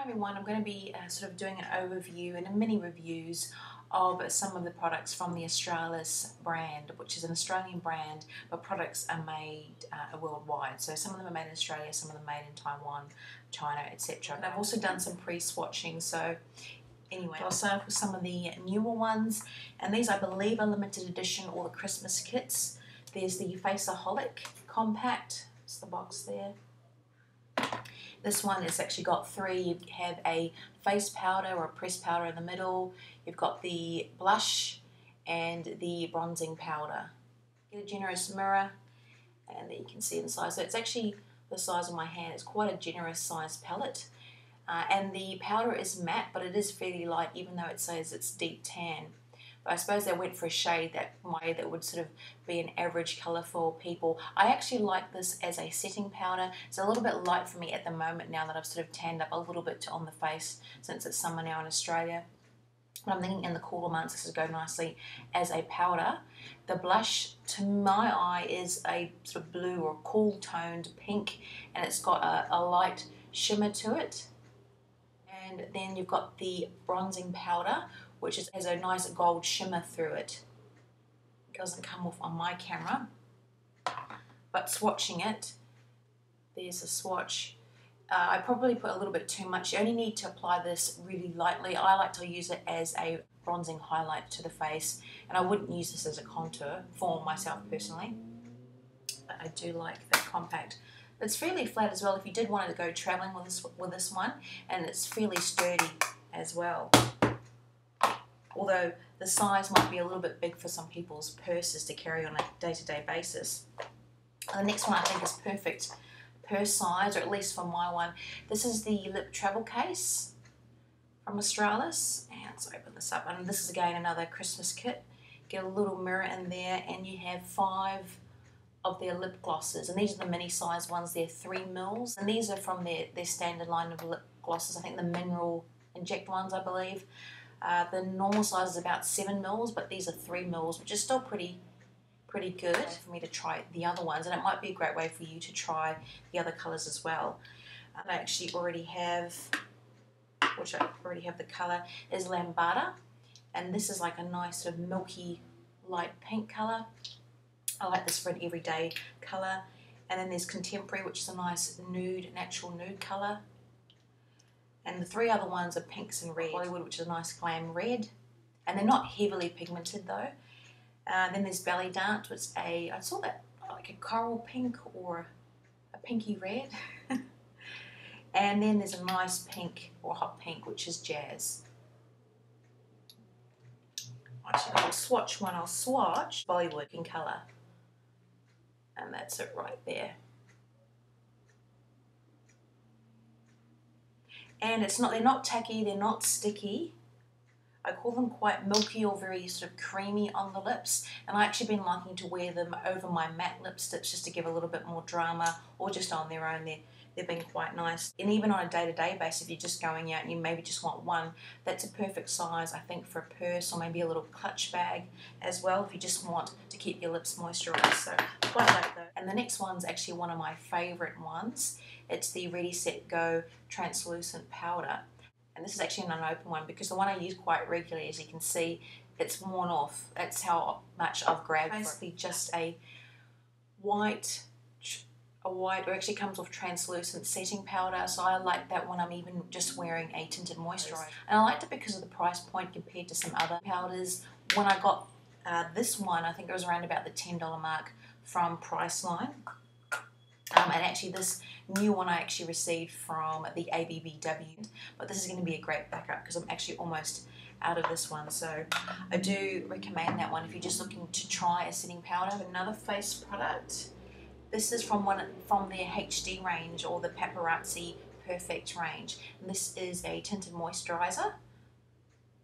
everyone, I'm going to be sort of doing an overview and a mini reviews of some of the products from the Australis brand, which is an Australian brand, but products are made worldwide. So some of them are made in Australia, some of them made in Taiwan, China, etc. And I've also done some pre-swatching, so anyway, I'll start off with some of the newer ones, and these I believe are limited edition or the Christmas kits. There's the Face-A-Holic Compact, it's the box there. This one has actually got three. You have a face powder or a pressed powder in the middle. You've got the blush and the bronzing powder. Get a generous mirror, and there you can see inside. So it's actually the size of my hand. It's quite a generous size palette. And the powder is matte, but it is fairly light, even though it says it's deep tan. But I suppose they went for a shade that would sort of be an average colour for people. I actually like this as a setting powder. It's a little bit light for me at the moment now that I've sort of tanned up a little bit on the face since it's summer now in Australia. But I'm thinking in the cooler months this would go nicely as a powder. The blush, to my eye, is a sort of blue or cool toned pink, and it's got a light shimmer to it. And then you've got the bronzing powder, which has a nice gold shimmer through it. It doesn't come off on my camera, but swatching it, there's a swatch. I probably put a little bit too much. You only need to apply this really lightly. I like to use it as a bronzing highlight to the face, and I wouldn't use this as a contour for myself personally, but I do like that compact. It's fairly flat as well if you did want to go traveling with this one, and it's fairly sturdy as well. Although the size might be a little bit big for some people's purses to carry on a day-to-day basis. The next one I think is perfect per size, or at least for my one. This is the lip travel case from Australis, and let's open this up. And this is again another Christmas kit. Get a little mirror in there, and you have 5 of their lip glosses, and these are the mini size ones. They're 3 mils, and these are from their standard line of lip glosses. I think the mineral Inject ones, I believe. The normal size is about 7 mils, but these are 3 mils, which is still pretty good for me to try the other ones, and it might be a great way for you to try the other colours as well. I actually already have, the colour is Lambada, and this is like a nice sort of milky light pink colour. I like this for an everyday colour. And then there's Contemporary, which is a nice nude, natural nude colour. And the 3 other ones are pinks and red. Hollywood, which is a nice glam red. And they're not heavily pigmented though. Then there's Belly Dance, which is I saw that like a coral pink or a pinky red. And then there's a nice pink or hot pink, which is Jazz. Actually, I'll swatch one. I'll swatch Bollywood in colour. And that's it right there. And they're not tacky, they're not sticky. I call them quite milky or very sort of creamy on the lips, and I've actually been liking to wear them over my matte lipsticks just to give a little bit more drama, or just on their own. They've been quite nice. And even on a day-to-day basis, if you're just going out and you maybe just want one, that's a perfect size, I think, for a purse or maybe a little clutch bag as well, if you just want to keep your lips moisturised. So quite like that. And the next one's actually one of my favourite ones. It's the Ready Set Go translucent powder. And this is actually an unopened one because the one I use quite regularly, as you can see, it's worn off. That's how much I've grabbed. Basically just a white, or actually comes off translucent setting powder, so I like that when I'm even just wearing a tinted moisturiser. And I liked it because of the price point compared to some other powders. When I got this one, I think it was around about the $10 mark from Priceline. And actually this new one I actually received from the ABBW, but this is going to be a great backup because I'm actually almost out of this one, so I do recommend that one if you're just looking to try a setting powder. Another face product. This is from their HD range, or the Paparazzi Perfect range, and this is a tinted moisturiser,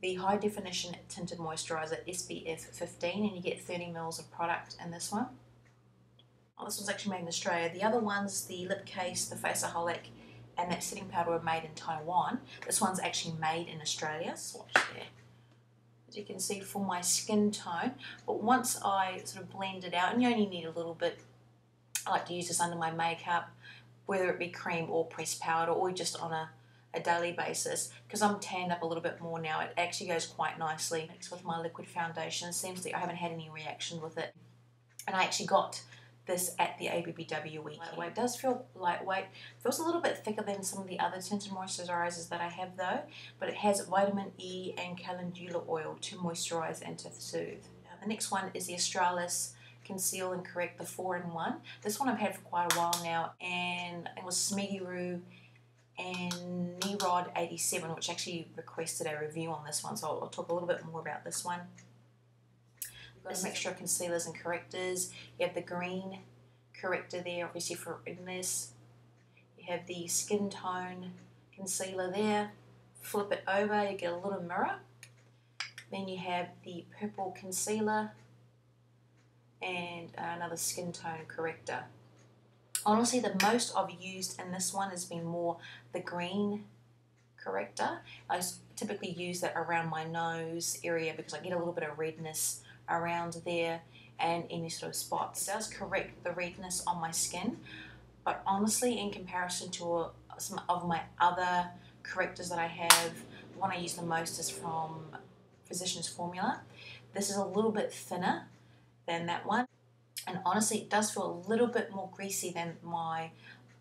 the high definition tinted moisturiser SPF 15, and you get 30 mils of product in this one. Oh, this one's actually made in Australia. The other ones, the lip case, the Face-A-Holic, and that setting powder were made in Taiwan. This one's actually made in Australia. Swatch there. As you can see, for my skin tone, but once I sort of blend it out, and you only need a little bit, I like to use this under my makeup, whether it be cream or pressed powder, or just on a a daily basis, because I'm tanned up a little bit more now, it actually goes quite nicely mixed with my liquid foundation. It seems like I haven't had any reaction with it. And I actually got this at the ABBW weekend. It does feel lightweight. Feels a little bit thicker than some of the other tinted moisturizers that I have though, but it has vitamin E and calendula oil to moisturize and to soothe. Now, the next one is the Australis Conceal and Correct, the 4-in-1. This one I've had for quite a while now, and it was schmeggyroo and Nerod 87, which actually requested a review on this one, so I'll talk a little bit more about this one. Got a mixture of concealers and correctors. You have the green corrector there, obviously for redness. You have the skin tone concealer there. Flip it over, you get a little mirror. Then you have the purple concealer and another skin tone corrector. Honestly, the most I've used in this one has been more the green corrector. I typically use that around my nose area because I get a little bit of redness around there and any sort of spots. It does correct the redness on my skin, but honestly, in comparison to some of my other correctors that I have, the one I use the most is from Physicians Formula. This is a little bit thinner than that one, and honestly it does feel a little bit more greasy than my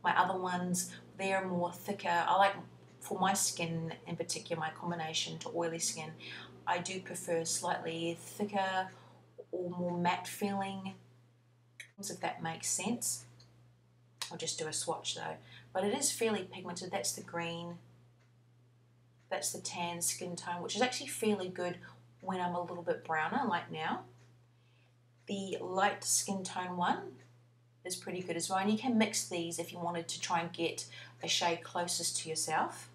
other ones. They're more thicker. I like, for my skin in particular, my combination to oily skin, I do prefer slightly thicker or more matte feeling, if that makes sense. I'll just do a swatch though, but it is fairly pigmented. That's the green, that's the tan skin tone, which is actually fairly good when I'm a little bit browner like now. The light skin tone one is pretty good as well, and you can mix these if you wanted to try and get a shade closest to yourself.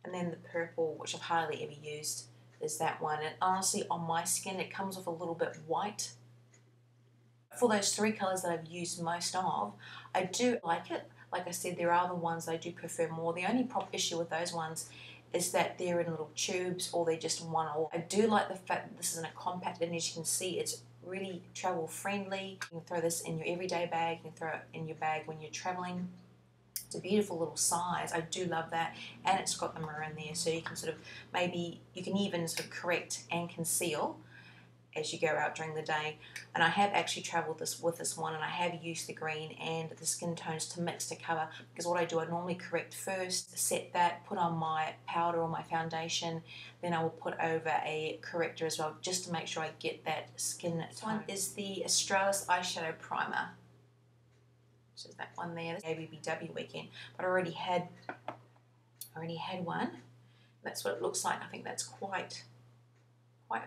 And then the purple, which I've hardly ever used, is that one, and honestly on my skin it comes off a little bit white. For those three colours that I've used most of, I do like it. Like I said, there are the ones I do prefer more. The only issue with those ones is that they're in little tubes or they're just one oil. I do like the fact that this is in a compact, and as you can see it's really travel friendly. You can throw this in your everyday bag, you can throw it in your bag when you're traveling. It's a beautiful little size. I do love that, and it's got the mirror in there, so you can sort of, maybe you can even sort of correct and conceal as you go out during the day. And I have actually travelled with this one, and I have used the green and the skin tones to mix to cover, because what I do, I normally correct first, set that, put on my powder or my foundation, then I will put over a corrector as well, just to make sure I get that skin tone. This one is the Australis Eyeshadow Primer. So that one there, the ABBW weekend, but I already had one. That's what it looks like. I think that's quite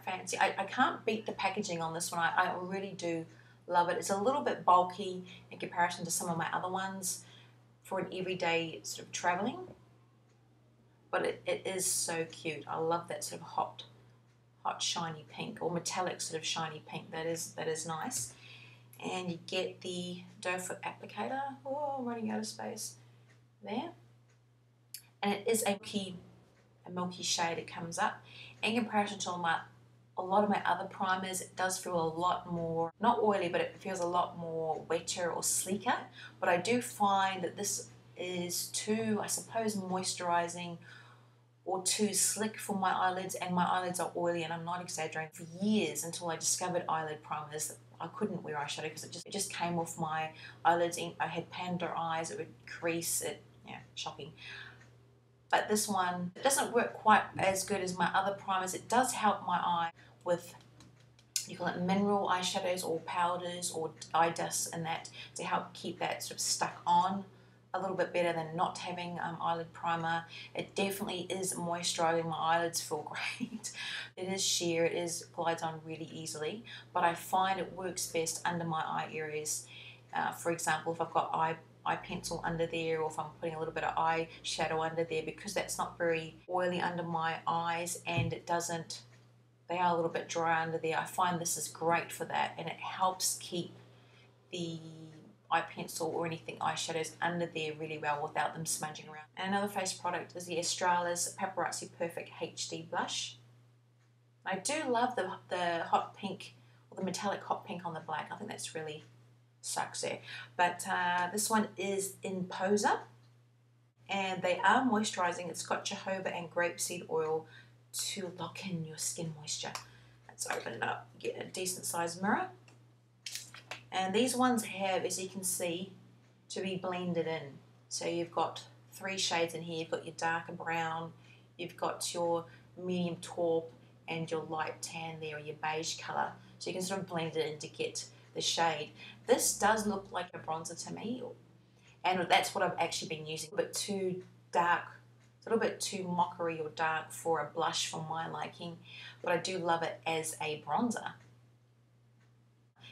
fancy. I can't beat the packaging on this one. I really do love it. It's a little bit bulky in comparison to some of my other ones for an everyday sort of traveling, but it is so cute. I love that sort of hot shiny pink, or metallic sort of shiny pink. That is nice. And you get the doe foot applicator. Oh, I'm running out of space there. And it is a milky shade. It comes up. In comparison to a lot of my other primers, it does feel a lot more, not oily, but it feels a lot more wetter or sleeker. But I do find that this is too, I suppose, moisturizing or too slick for my eyelids, and my eyelids are oily, and I'm not exaggerating. For years, until I discovered eyelid primers, I couldn't wear eyeshadow because it just came off my eyelids. I had panda eyes, it would crease, yeah, shocking. But this one, it doesn't work quite as good as my other primers. It does help my eye with, you call it mineral eyeshadows or powders or eye dusts and that, to help keep that sort of stuck on a little bit better than not having eyelid primer. It definitely is moisturizing. My eyelids feel great. It is sheer, it glides on really easily, but I find it works best under my eye areas. For example, if I've got eye pencil under there, or if I'm putting a little bit of eyeshadow under there, because that's not very oily under my eyes, and they are a little bit dry under there. I find this is great for that, and it helps keep the eye pencil or anything eyeshadows under there really well without them smudging around. And another face product is the Australis Paparazzi Perfect HD Blush. I do love the hot pink, or the metallic hot pink on the black. I think that's really sucks there. But this one is in Poser. and they are moisturising. It's got jojoba and grapeseed oil to lock in your skin moisture. Let's open it up, get a decent sized mirror. And these ones have, as you can see, to be blended in. So you've got 3 shades in here. You've got your darker brown, you've got your medium taupe, and your light tan there, or your beige colour. So you can sort of blend it in to get the shade. This does look like a bronzer to me, and that's what I've actually been using. A bit too dark, a little bit too mockery or dark for a blush for my liking, but I do love it as a bronzer.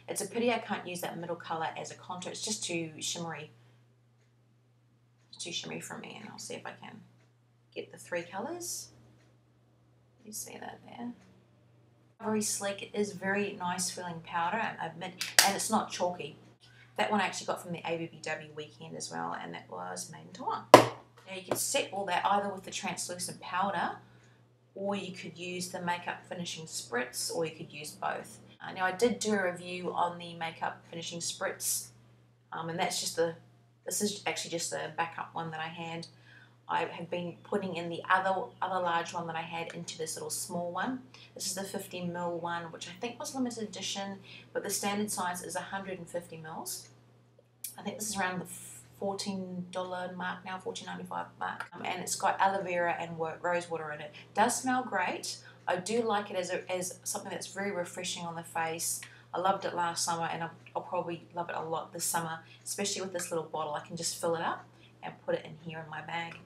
It's a pity I can't use that middle colour as a contour. It's just too shimmery. It's too shimmery for me, and I'll see if I can get the 3 colours. You see that there? Very sleek. It is very nice feeling powder, I admit, and it's not chalky. That one I actually got from the ABBW weekend as well, and that was made in Taiwan. Now you can set all that either with the translucent powder, or you could use the Makeup Finishing Spritz, or you could use both. Now I did do a review on the Makeup Finishing Spritz, and that's just this is actually just the backup one that I had. I have been putting in the other large one that I had into this little small one. This is the 50ml one, which I think was limited edition, but the standard size is 150 mils. I think this is around the $14 mark now, $14.95 mark, and it's got aloe vera and rose water in it. Does smell great. I do like it as something that's very refreshing on the face. I loved it last summer, and I'll probably love it a lot this summer, especially with this little bottle. I can just fill it up and put it in here in my bag.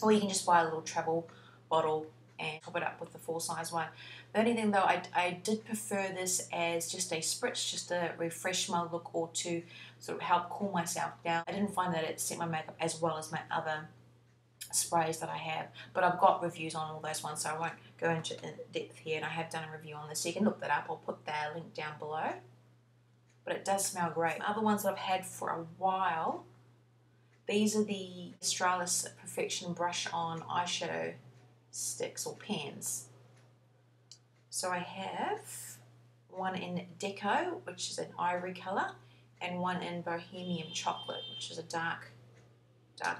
Or you can just buy a little travel bottle and top it up with the full size one. The only thing though, I did prefer this as just a spritz, just to refresh my look or to sort of help cool myself down. I didn't find that it set my makeup as well as my other sprays that I have, but I've got reviews on all those ones, so I won't go into depth here, and I have done a review on this, so you can look that up. I'll put that link down below. But it does smell great. Other ones that I've had for a while, these are the Australis Of Perfection brush on eyeshadow sticks or pens. So I have one in Deco, which is an ivory colour, and one in Bohemian Chocolate, which is a dark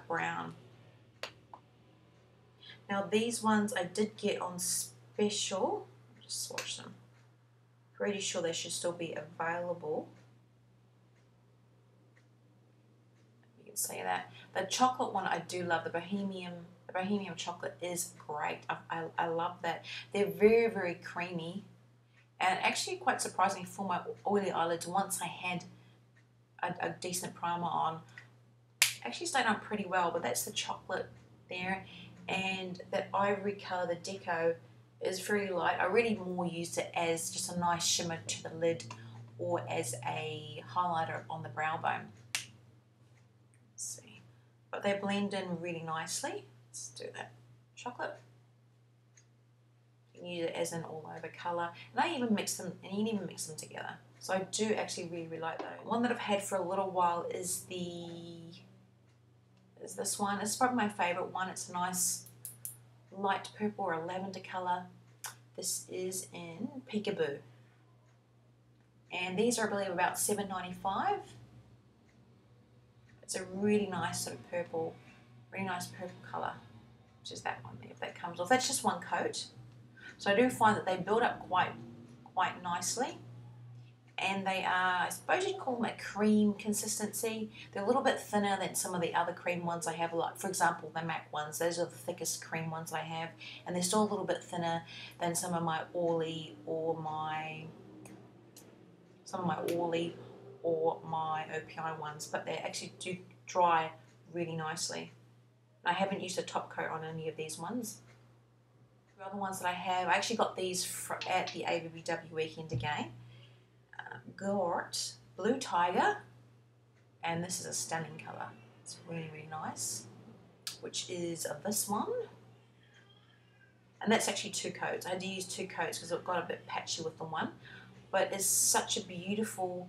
brown. Now these ones I did get on special. I'll just swatch them. Pretty sure they should still be available. Say that. The chocolate one I do love. The Bohemian Chocolate is great. I love that. They're very, very creamy, and actually quite surprising for my oily eyelids. Once I had a decent primer on, actually stayed on pretty well. But that's the chocolate there, and that ivory color, the Deco, is very light. I really more used it as just a nice shimmer to the lid, or as a highlighter on the brow bone. See, but they blend in really nicely. Let's do that. Chocolate. You can use it as an all-over colour, and I even mix them, and you can even mix them together. So I do actually really, really like those. One that I've had for a little while is this one. It's probably my favourite one. It's a nice light purple or a lavender colour. This is in Peekaboo, and these are I believe about $7.95. It's a really nice sort of purple, really nice purple colour, which is that one there, if that comes off. That's just one coat. So I do find that they build up quite nicely, and they are, I suppose you'd call them a cream consistency. They're a little bit thinner than some of the other cream ones I have, like for example the MAC ones. Those are the thickest cream ones I have, and they're still a little bit thinner than some of my Orly or my OPI ones, but they actually do dry really nicely. I haven't used a top coat on any of these ones. The other ones that I have, I actually got these at the ABBW weekend again. Got Blue Tiger, and this is a stunning colour. It's really, really nice, which is this one. And that's actually 2 coats. I had to use 2 coats because it got a bit patchy with the one. But it's such a beautiful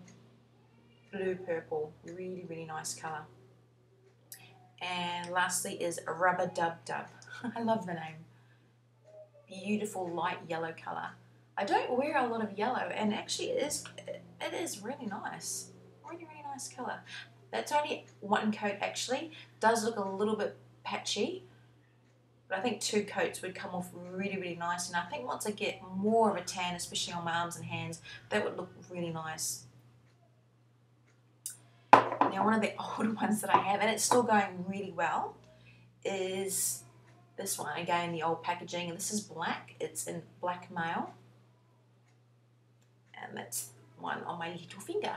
blue purple, really, really nice colour. And lastly is Rubber Dub Dub. I love the name. Beautiful light yellow colour. I don't wear a lot of yellow, and actually it is really nice. Really, really nice colour. That's only 1 coat actually. Does look a little bit patchy. But I think 2 coats would come off really, really nice. And I think once I get more of a tan, especially on my arms and hands, that would look really nice. Now, one of the old ones that I have, and it's still going really well, is this one. Again, the old packaging, and this is black. It's in black mail. And that's one on my little finger.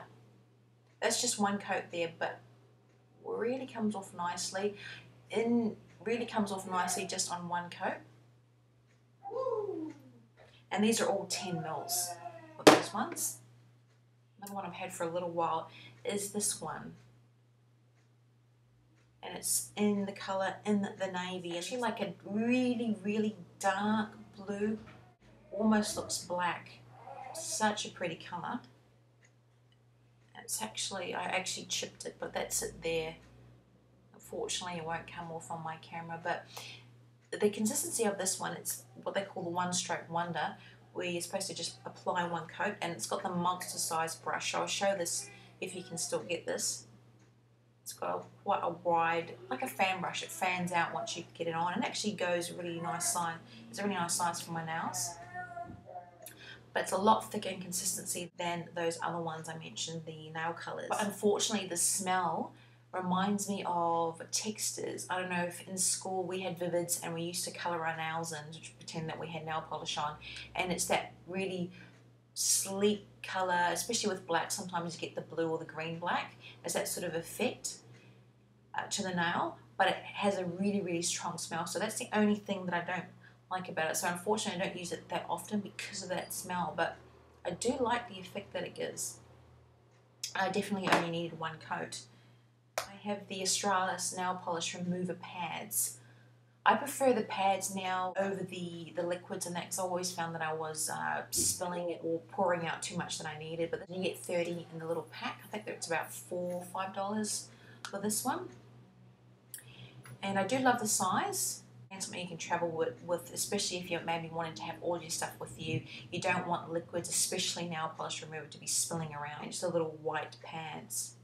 That's just 1 coat there, but really comes off nicely. Really comes off nicely just on 1 coat. And these are all 10 mils with those ones. Another one I've had for a little while is this one. And it's in the colour in the navy. Actually like a really, really dark blue. Almost looks black. Such a pretty colour. It's actually, I actually chipped it, but that's it there. Unfortunately, it won't come off on my camera, but the consistency of this one, it's what they call the one-stroke wonder, where you're supposed to just apply 1 coat, and it's got the monster-sized brush. So I'll show this if you can still get this. It's got quite a wide, like a fan brush. It fans out once you get it on, and actually goes really nice size. It's a really nice size for my nails. But it's a lot thicker in consistency than those other ones I mentioned, the nail colours. But unfortunately, the smell reminds me of textures. I don't know if in school we had Vivids and we used to colour our nails in to pretend that we had nail polish on. And it's that really sleek colour, especially with black. Sometimes you get the blue or the green black. It's that sort of effect to the nail. But it has a really, really strong smell. So that's the only thing that I don't like about it. So unfortunately I don't use it that often because of that smell, but I do like the effect that it gives. I definitely only needed 1 coat. I have the Australis nail polish remover pads. I prefer the pads now over the liquids and that, because I always found that I was spilling it or pouring out too much than I needed. But then you get 30 in the little pack. I think it's about $4 or $5 for this one. And I do love the size. Something you can travel with, especially if you're maybe wanting to have all your stuff with you. You don't want liquids, especially nail polish remover, to be spilling around. Just the little white pads.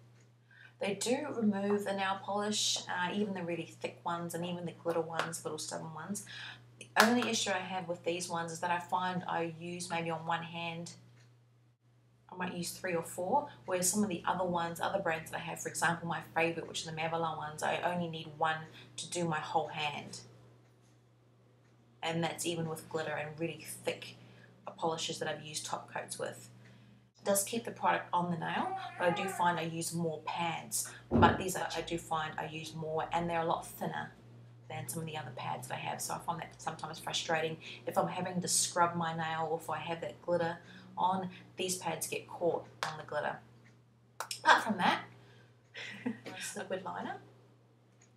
They do remove the nail polish, even the really thick ones and even the glitter ones, little stubborn ones. The only issue I have with these ones is that I find I use maybe on one hand, I might use 3 or 4, whereas some of the other ones, other brands that I have, for example, my favourite, which are the Maybelline ones, I only need 1 to do my whole hand. And that's even with glitter and really thick polishes that I've used top coats with. It does keep the product on the nail, but I do find I use more pads. But these I do find I use more, and they're a lot thinner than some of the other pads that I have. So I find that sometimes frustrating. If I'm having to scrub my nail or if I have that glitter on, these pads get caught on the glitter. Apart from that, nice liquid liner.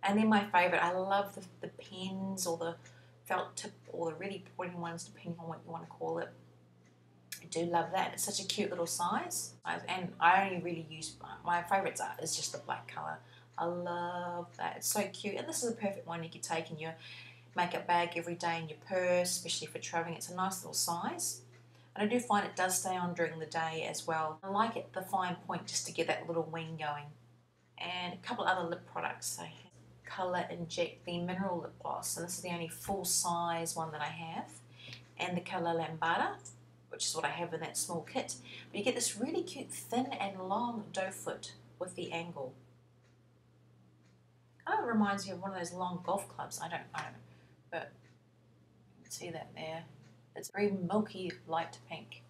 And then my favourite, I love the pens or the felt tip or the really pointy ones, depending on what you want to call it. I do love that. It's such a cute little size, and I only really use, my favourite is just the black colour. I love that. It's so cute, and this is a perfect one you could take in your makeup bag every day in your purse, especially for travelling. It's a nice little size, and I do find it does stay on during the day as well. I like it, the fine point, just to get that little wing going. And a couple other lip products. I have Colour Inject, the mineral lip gloss, and this is the only full size one that I have, and the colour Lambada, which is what I have in that small kit. But you get this really cute thin and long doe foot with the angle. Kind of reminds me of one of those long golf clubs. I don't know, but you can see that there. It's very milky light pink.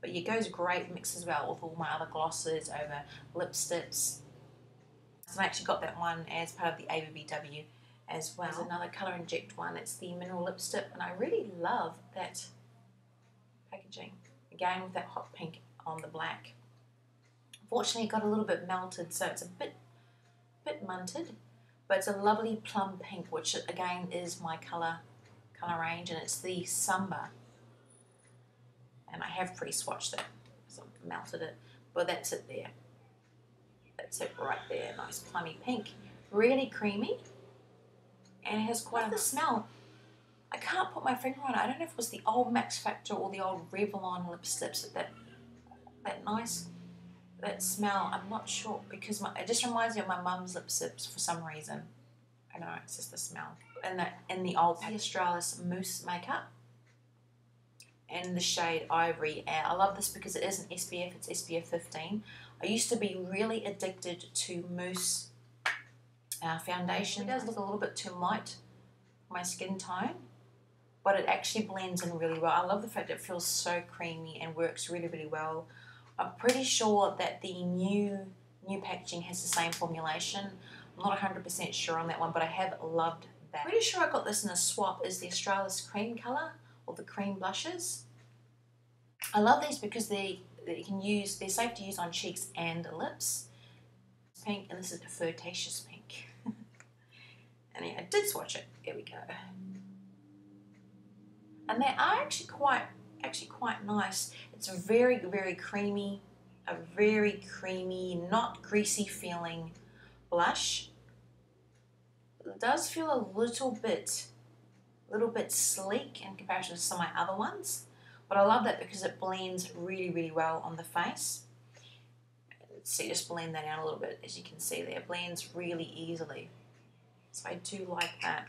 But it goes great, mixes well with all my other glosses over lipsticks. So I actually got that one as part of the ABBW as well. There's another Colour Inject one. It's the mineral lipstick, and I really love that packaging. Again with that hot pink on the black. Unfortunately, it got a little bit melted, so it's a bit munted, but it's a lovely plum pink, which again is my colour range, and it's the Samba. And I have pre-swatched it, so I've melted it, but that's it there. That's it right there, nice plummy pink, really creamy, and it has quite a smell. I can't put my finger on it. I don't know if it was the old Max Factor or the old Revlon lipsticks, that nice that smell, I'm not sure, because it just reminds me of my mum's lipsticks for some reason. I don't know, it's just the smell. And in the old Australis Mousse makeup in the shade Ivory. And I love this because it is an SPF, it's SPF 15. I used to be really addicted to Mousse foundation. It does look a little bit too light for my skin tone, but it actually blends in really well. I love the fact that it feels so creamy and works really, really well. I'm pretty sure that the new packaging has the same formulation. I'm not 100% sure on that one, but I have loved that. Pretty sure I got this in a swap, is the Australis cream colour, or the cream blushes. I love these because they're safe to use on cheeks and lips. It's pink, and this is a flirtatious pink. And yeah, I did swatch it. Here we go. And they are actually quite nice. It's very, very creamy, a very creamy, not greasy feeling blush. It does feel a little bit sleek in comparison to some of my other ones, but I love that because it blends really, really well on the face. See, just blend that out a little bit, as you can see there. It blends really easily, so I do like that.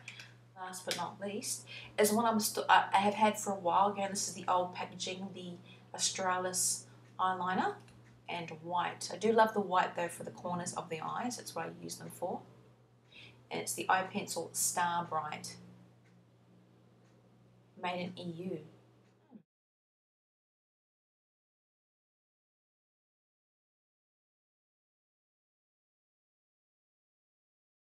Last but not least is one I have had for a while. Again, this is the old packaging, the Australis eyeliner, and white. I do love the white though for the corners of the eyes. That's what I use them for. And it's the Eye Pencil Star Bright, made in EU.